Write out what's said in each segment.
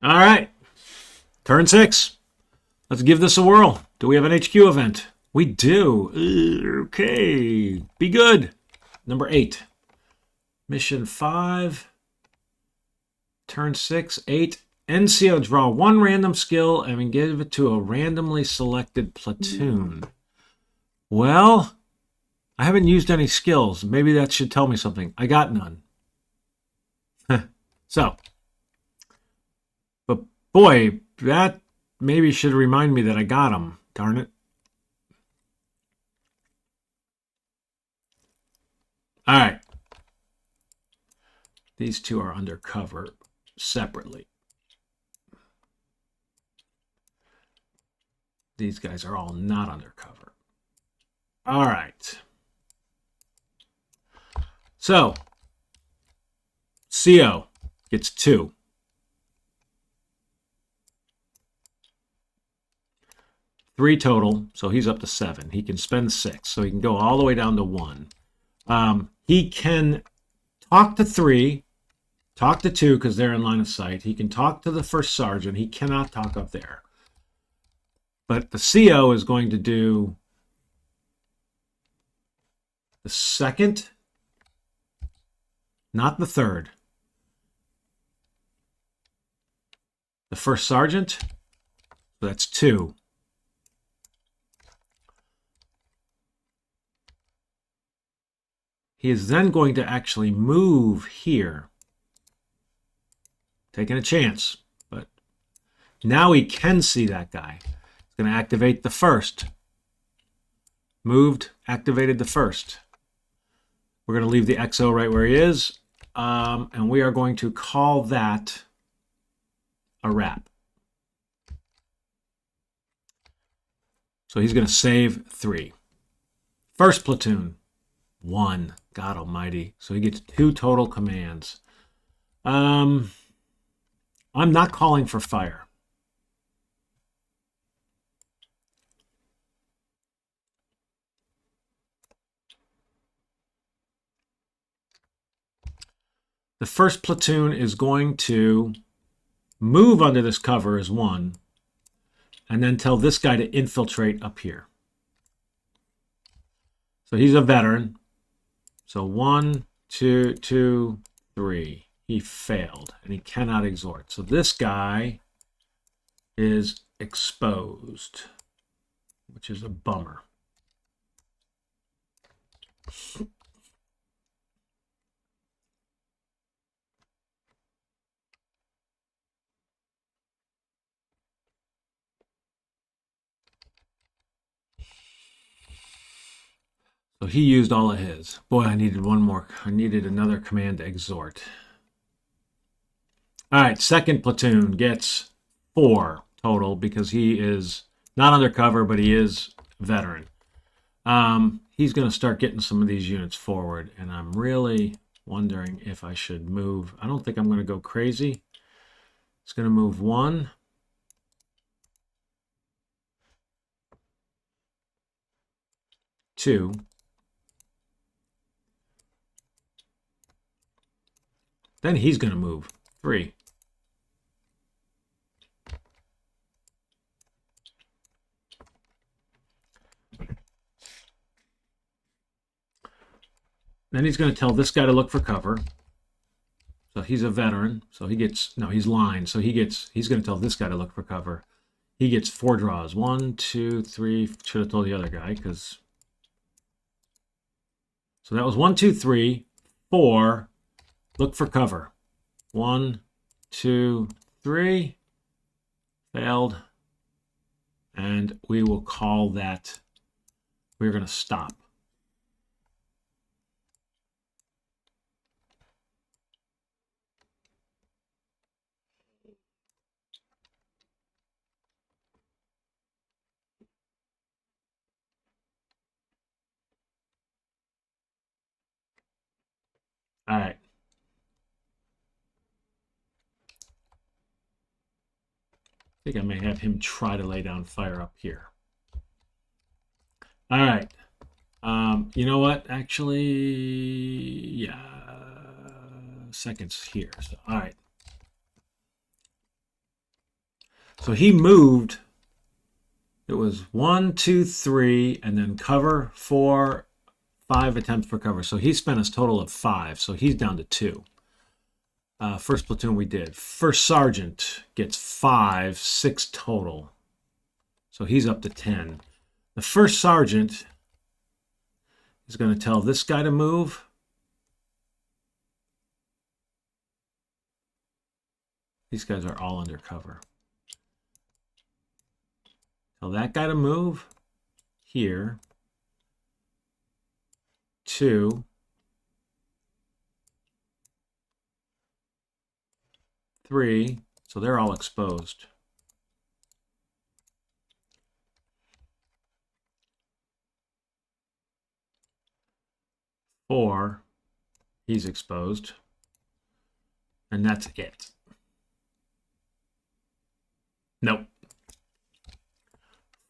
All right. Turn 6. Let's give this a whirl. Do we have an HQ event? We do. Okay. Be good. Number 8. Mission 5. Turn 6. 8. NCO, draw one random skill and give it to a randomly selected platoon. Well, I haven't used any skills. Maybe that should tell me something. I got none. So, but boy, that maybe should remind me that I got them. Darn it. All right. These two are undercover separately. These guys are all not undercover. All right. So, CO gets 2. Three total, so he's up to 7. He can spend 6, so he can go all the way down to 1. He can talk to 3, talk to 2 because they're in line of sight. He can talk to the first sergeant. He cannot talk up there. But the CO is going to do the second, not the third. The first sergeant, so that's 2. He is then going to actually move here. Taking a chance, but now he can see that guy. He's going to activate the first. Moved, activated the first. We're going to leave the XO right where he is, and we are going to call that a wrap. So he's going to save 3. First platoon, 1. God almighty. So he gets 2 total commands. I'm not calling for fire. The first platoon is going to move under this cover as 1, and then tell this guy to infiltrate up here. So he's a veteran. So 1, 2, 2, 3. He failed, and he cannot exhort. So this guy is exposed, which is a bummer. So he used all of his. Boy, I needed one more. I needed another command to exhort. All right, second platoon gets 4 total because he is not undercover, but he is veteran. He's going to start getting some of these units forward, and I'm really wondering if I should move. I don't think I'm going to go crazy. It's going to move 1. 2. Then he's going to move 3. Then he's going to tell this guy to look for cover. So he's a veteran. So he gets, no, he's line. So he's going to tell this guy to look for cover. He gets 4 draws. 1, 2, 3. Should have told the other guy because. So that was 1, 2, 3, 4. Look for cover. 1, 2, 3. Failed. And we will call that. We're going to stop. All right. I think I may have him try to lay down fire up here. All right. You know what? Actually, yeah. Seconds here. So, all right. So he moved. It was 1, 2, 3, and then cover, 4, 5 attempts for cover. So he spent a total of 5. So he's down to 2. First platoon we did. First sergeant gets 5, 6 total. So he's up to 10. The first sergeant is going to tell this guy to move. These guys are all under cover. Tell that guy to move here. 2. 3. So they're all exposed. 4. He's exposed. And that's it. Nope.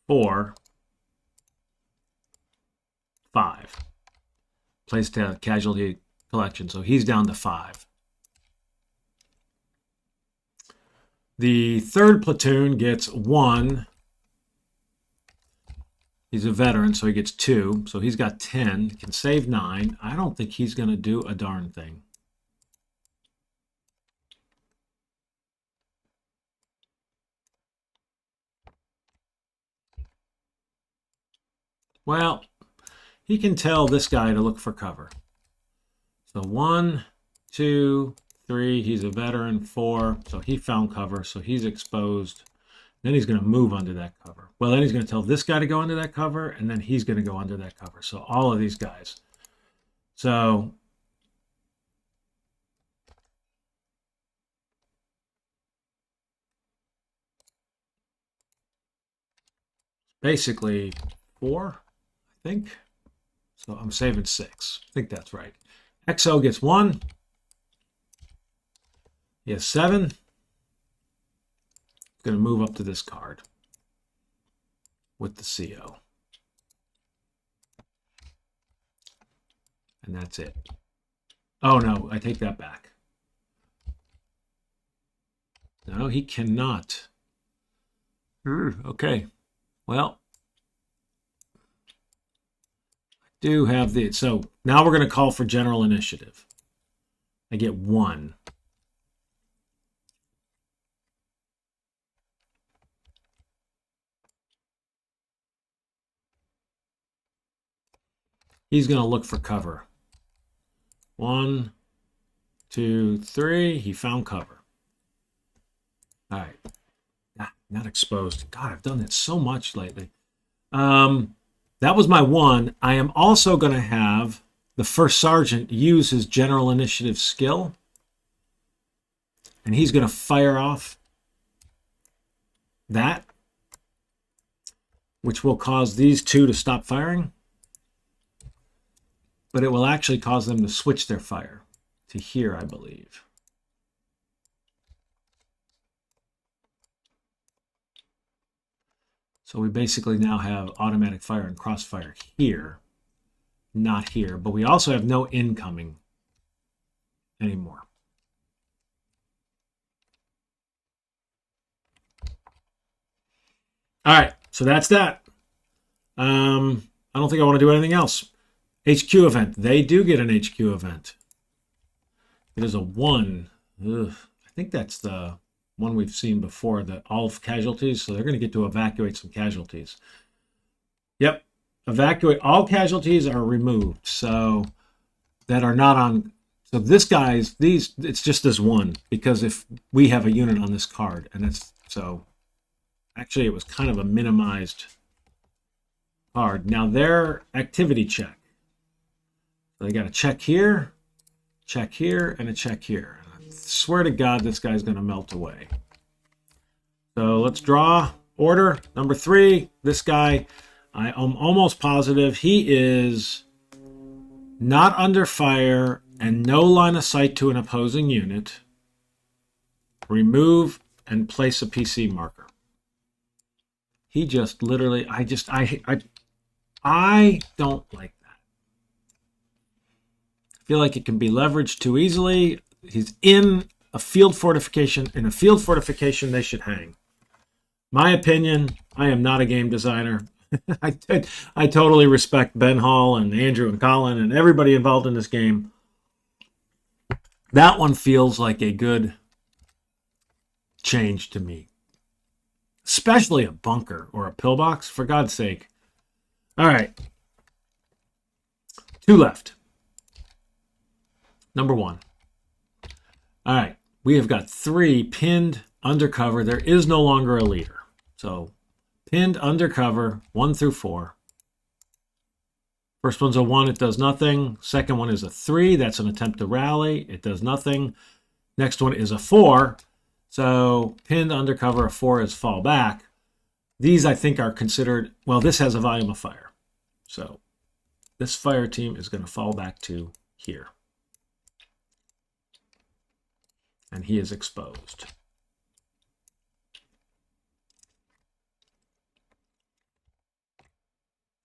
4, 5. Place to casualty collection. So he's down to 5. The third platoon gets 1. He's a veteran, so he gets 2. So he's got 10. He can save 9. I don't think he's going to do a darn thing. Well, he can tell this guy to look for cover. So 1, 2, 3. He's a veteran. 4. So he found cover. So he's exposed. Then he's going to move under that cover. Well, then he's going to tell this guy to go under that cover, and then he's going to go under that cover. So all of these guys. So basically 4, I think. So I'm saving 6. I think that's right. XO gets 1. He has 7. Going to move up to this card with the CO. And that's it. Oh, no, I take that back. No, he cannot. Okay. Well, I do have the... So now we're going to call for general initiative. I get 1. He's going to look for cover. 1, 2, 3. He found cover. All right. Not exposed. God, I've done that so much lately. That was my 1. I am also going to have the first sergeant use his general initiative skill. And he's going to fire off that, which will cause these 2 to stop firing. But it will actually cause them to switch their fire to here, I believe. So we basically now have automatic fire and crossfire here, not here. But we also have no incoming anymore. All right, so that's that. I don't think I want to do anything else. HQ event. They do get an HQ event. It is a 1. Ugh. I think that's the one we've seen before, the all casualties. So they're going to get to evacuate some casualties. Yep. Evacuate. All casualties are removed. So that are not on. So this guy's, these, it's just this 1. Because if we have a unit on this card, and it's, so actually it was kind of a minimized card. Now their activity check. They got a check here, and a check here. I swear to God, this guy's going to melt away. So let's draw order. Number 3, this guy, I am almost positive he is not under fire and no line of sight to an opposing unit. Remove and place a PC marker. He just literally, I don't like that. I feel like it can be leveraged too easily. He's in a field fortification. In a field fortification, they should hang. My opinion, I am not a game designer. I totally respect Ben Hall and Andrew and Colin and everybody involved in this game. That one feels like a good change to me. Especially a bunker or a pillbox, for God's sake. All right. 2 left. Number 1. All right. We have got 3 pinned undercover. There is no longer a leader. So pinned undercover, 1 through 4. First one's a 1, it does nothing. Second one is a 3, that's an attempt to rally, it does nothing. Next one is a 4, so pinned undercover, a 4 is fall back. These I think are considered, well, this has a volume of fire. So this fire team is going to fall back to here. And he is exposed.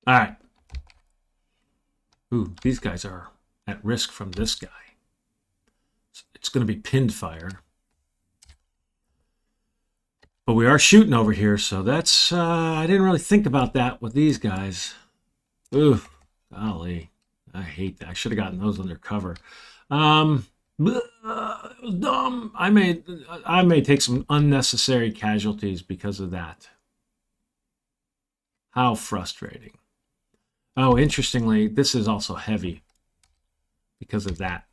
All right. Ooh, these guys are at risk from this guy. It's going to be pinned fire. But we are shooting over here, so that's... I didn't really think about that with these guys. Ooh, golly. I hate that. I should have gotten those undercover. It was dumb. I may take some unnecessary casualties because of that. How frustrating. Oh, interestingly, this is also heavy because of that.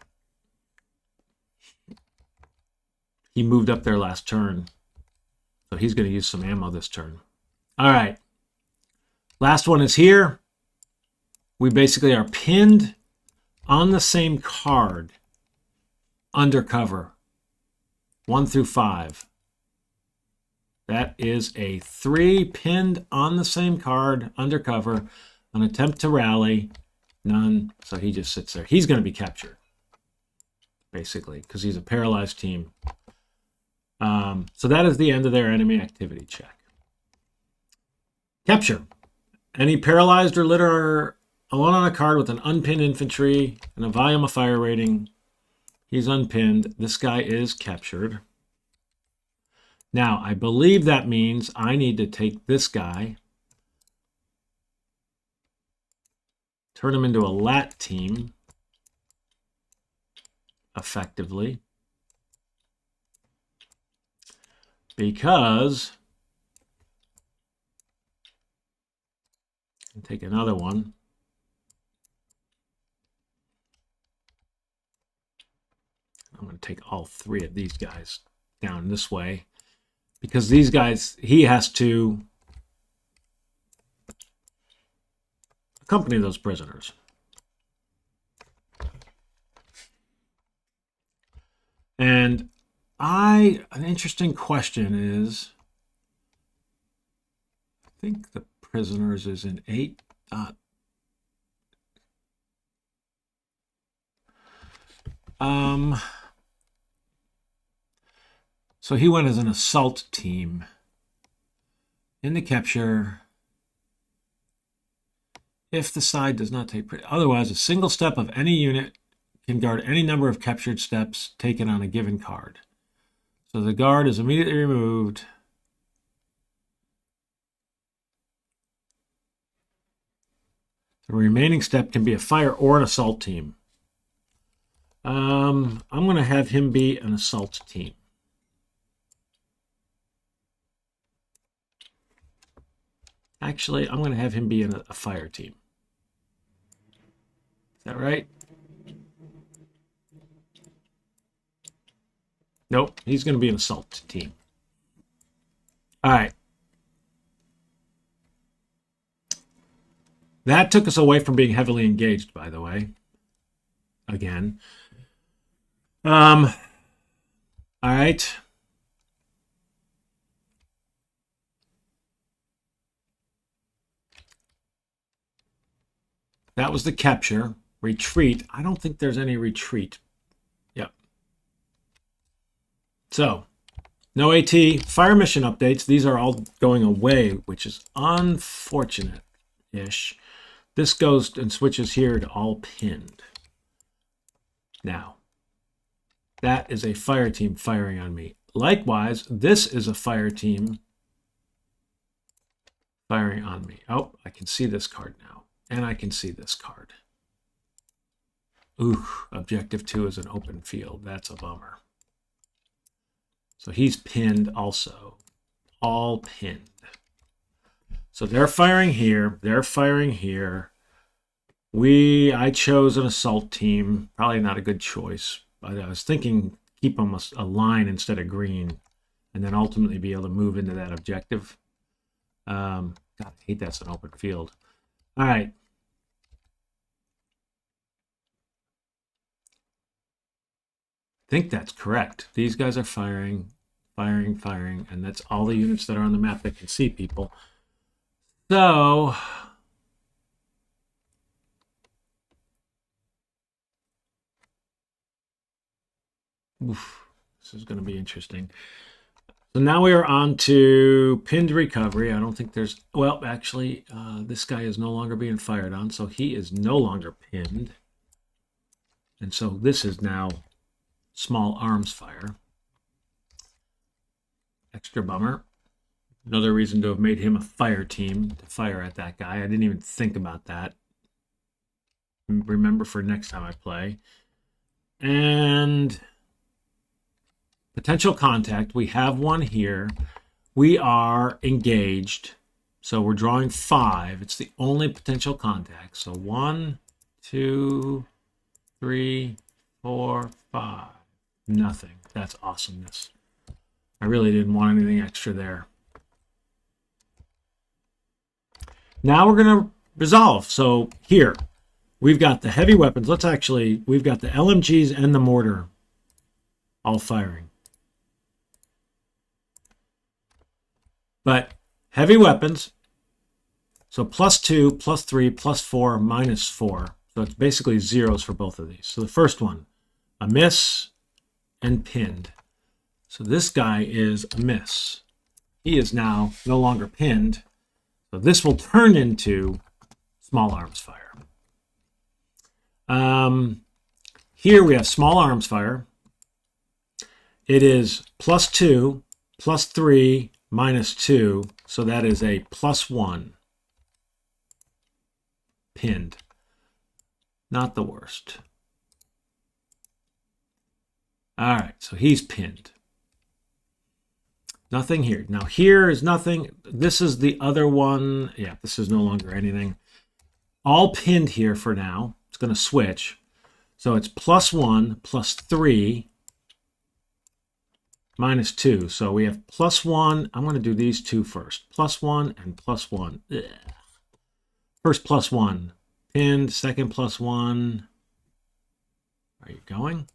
He moved up there last turn, so he's going to use some ammo this turn. All right. Last one is here. We basically are pinned on the same card, undercover, 1 through 5. That is a 3 pinned on the same card, undercover. An attempt to rally, none. So he just sits there. He's going to be captured, basically, because he's a paralyzed team. So that is the end of their enemy activity check. Capture. Any paralyzed or litter are alone on a card with an unpinned infantry and a volume of fire rating. He's unpinned. This guy is captured. Now, I believe that means I need to take this guy, turn him into a lat team, effectively, because and take another one. I'm going to take all 3 of these guys down this way, because these guys, he has to accompany those prisoners. And an interesting question is, I think the prisoners is in 8. So he went as an assault team in the capture. If the side does not take... Otherwise, a single step of any unit can guard any number of captured steps taken on a given card. So the guard is immediately removed. The remaining step can be a fire or an assault team. I'm going to have him be an assault team. Actually, I'm going to have him be a fire team. Is that right? Nope, he's going to be an assault team. All right. That took us away from being heavily engaged, by the way. Again. All right. That was the capture. Retreat. I don't think there's any retreat. Yep. So, no AT. Fire mission updates. These are all going away, which is unfortunate-ish. This goes and switches here to all pinned. Now, that is a fire team firing on me. Likewise, this is a fire team Firing on me. Oh, I can see this card now. And I can see this card. Ooh, objective 2 is an open field. That's a bummer. So he's pinned also. All pinned. So they're firing here. They're firing here. I chose an assault team. Probably not a good choice. But I was thinking keep them a line instead of green. And then ultimately be able to move into that objective. God, I hate that's an open field. All right. I think that's correct. These guys are firing, firing, firing, and that's all the units that are on the map that can see people. So oof, this is going to be interesting. So now we are on to pinned recovery. I don't think there's, well, actually, this guy is no longer being fired on, so he is no longer pinned. And so this is now small arms fire. Extra bummer. Another reason to have made him a fire team to fire at that guy. I didn't even think about that. Remember for next time I play. And potential contact. We have one here. We are engaged. So we're drawing 5. It's the only potential contact. So 1, 2, 3, 4, 5. Nothing. That's awesomeness. I really didn't want anything extra there. Now we're going to resolve. So here, we've got the heavy weapons. We've got the LMGs and the mortar all firing. But heavy weapons, so +2, +3, +4, -4. So it's basically zeros for both of these. So the first one, a miss and pinned. So this guy is a miss. He is now no longer pinned. So this will turn into small arms fire. Here we have small arms fire. It is +2, +3, -2. So that is a +1. Pinned. Not the worst. All right, so he's pinned. Nothing here. Now here is nothing. This is the other one. Yeah, this is no longer anything. All pinned here for now. It's going to switch. So it's +1, +3, -2. So we have +1. I'm going to do these two first. +1 and +1. Ugh. First +1. Pinned. Second +1. Are you going?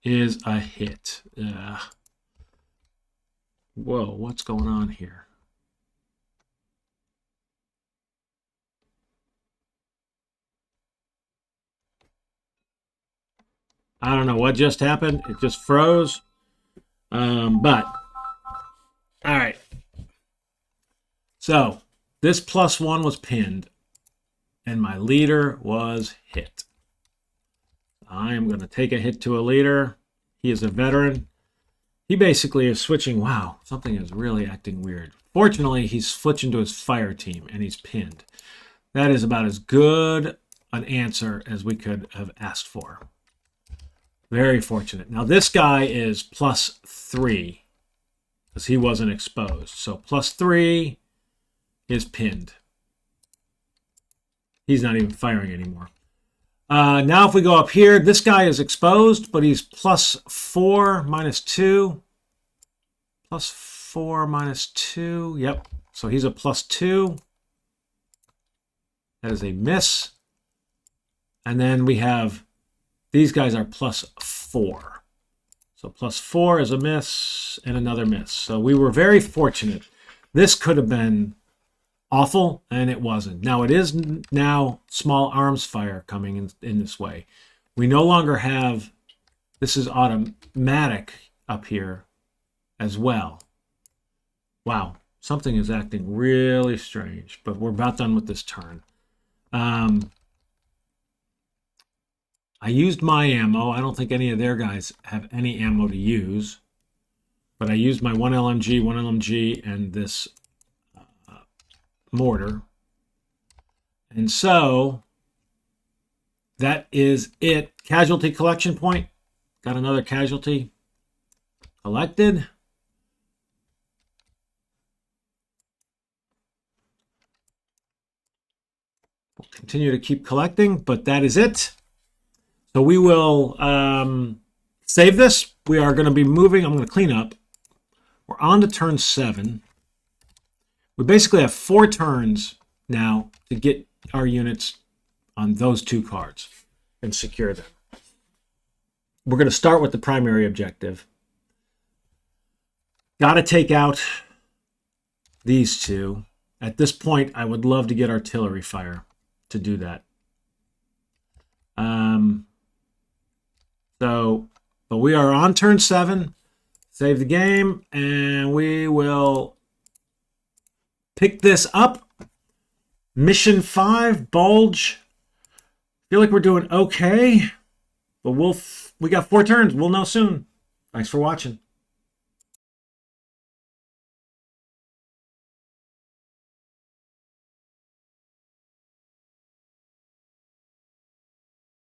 Is a hit. Whoa, what's going on here? I don't know what just happened. It just froze. But, all right. So, this +1 was pinned, and my leader was hit. I am going to take a hit to a leader. He is a veteran. He basically is switching. Wow, something is really acting weird. Fortunately, he's switching to his fire team, and he's pinned. That is about as good an answer as we could have asked for. Very fortunate. Now, this guy is +3 because he wasn't exposed. So +3 is pinned. He's not even firing anymore. Now if we go up here, this guy is exposed, but he's +4 -2. +4 -2. Yep. So he's a +2. That is a miss. And then we have, these guys are +4. So +4 is a miss and another miss. So we were very fortunate. This could have been awful, and it wasn't. Now it is now small arms fire coming in this way. We no longer have, this is automatic up here as well. Wow, something is acting really strange, but we're about done with this turn. I used my ammo. I don't think any of their guys have any ammo to use. But I used my 1 LMG, and this mortar. And so that is it. Casualty collection point. Got another casualty collected. We'll continue to keep collecting, but that is it. So we will save this. We are going to be moving. I'm going to clean up. We're on to turn 7. We basically have 4 turns now to get our units on those 2 cards and secure them. We're going to start with the primary objective. Got to take out these 2. At this point, I would love to get artillery fire to do that. But we are on turn 7. Save the game, and we will pick this up. Mission 5, Bulge. Feel like we're doing okay, but we got 4 turns. We'll know soon. Thanks for watching.